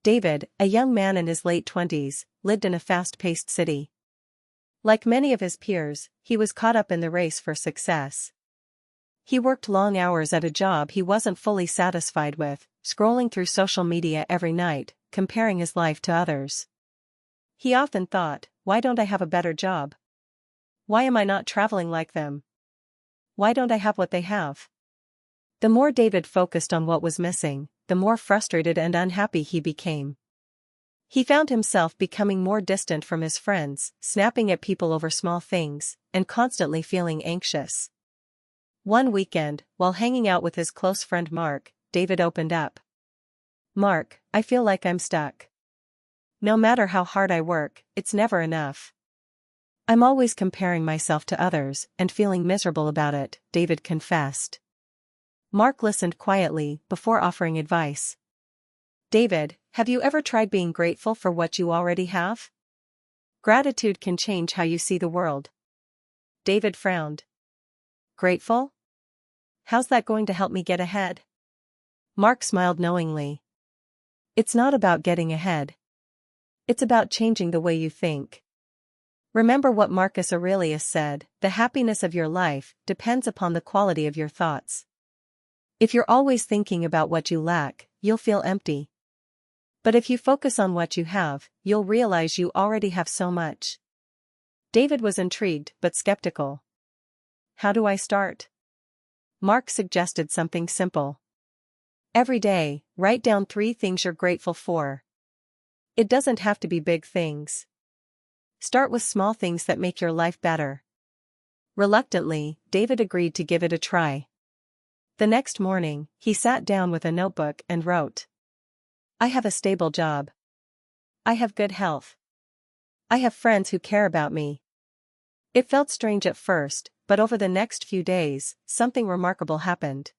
David, a young man in his late 20s, lived in a fast-paced city. Like many of his peers, he was caught up in the race for success. He worked long hours at a job he wasn't fully satisfied with, scrolling through social media every night, comparing his life to others. He often thought, why don't I have a better job? Why am I not traveling like them? Why don't I have what they have? The more David focused on what was missing, the more frustrated and unhappy he became. He found himself becoming more distant from his friends, snapping at people over small things, and constantly feeling anxious. One weekend, while hanging out with his close friend Mark, David opened up. "Mark, I feel like I'm stuck. No matter how hard I work, it's never enough. I'm always comparing myself to others and feeling miserable about it," David confessed. Mark listened quietly before offering advice. "David, have you ever tried being grateful for what you already have? Gratitude can change how you see the world." David frowned. "Grateful? How's that going to help me get ahead?" Mark smiled knowingly. "It's not about getting ahead. It's about changing the way you think. Remember what Marcus Aurelius said, the happiness of your life depends upon the quality of your thoughts. If you're always thinking about what you lack, you'll feel empty. But if you focus on what you have, you'll realize you already have so much." David was intrigued but skeptical. "How do I start?" Mark suggested something simple. "Every day, write down 3 things you're grateful for. It doesn't have to be big things. Start with small things that make your life better." Reluctantly, David agreed to give it a try. The next morning, he sat down with a notebook and wrote, "I have a stable job. I have good health. I have friends who care about me." It felt strange at first, but over the next few days, something remarkable happened.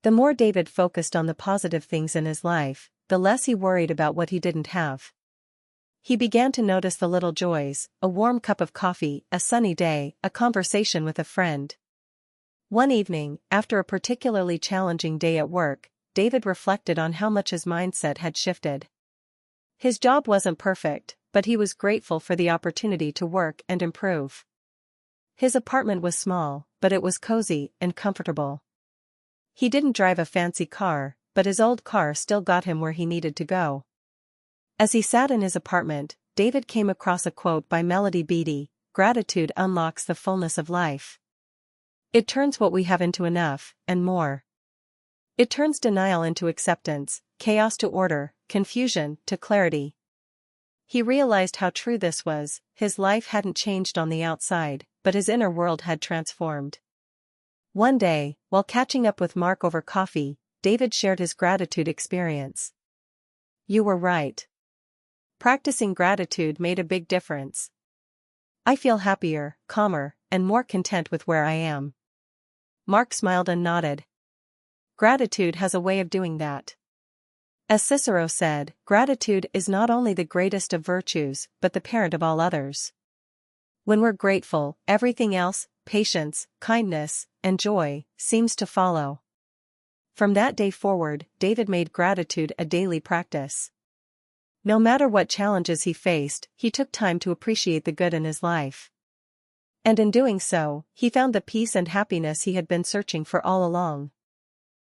The more David focused on the positive things in his life, the less he worried about what he didn't have. He began to notice the little joys, a warm cup of coffee, a sunny day, a conversation with a friend. One evening, after a particularly challenging day at work, David reflected on how much his mindset had shifted. His job wasn't perfect, but he was grateful for the opportunity to work and improve. His apartment was small, but it was cozy and comfortable. He didn't drive a fancy car, but his old car still got him where he needed to go. As he sat in his apartment, David came across a quote by Beattie, "Gratitude unlocks the fullness of life. It turns what we have into enough, and more. It turns denial into acceptance, chaos to order, confusion to clarity." He realized how true this was. His life hadn't changed on the outside, but his inner world had transformed. One day, while catching up with Mark over coffee, David shared his gratitude experience. "You were right. Practicing gratitude made a big difference. I feel happier, calmer, and more content with where I am." Mark smiled and nodded. Gratitude has a way of doing that. As Cicero said, gratitude is not only the greatest of virtues, but the parent of all others. When we're grateful, everything else, patience, kindness, and joy, seems to follow. From that day forward, David made gratitude a daily practice. No matter what challenges he faced, he took time to appreciate the good in his life. And in doing so, he found the peace and happiness he had been searching for all along.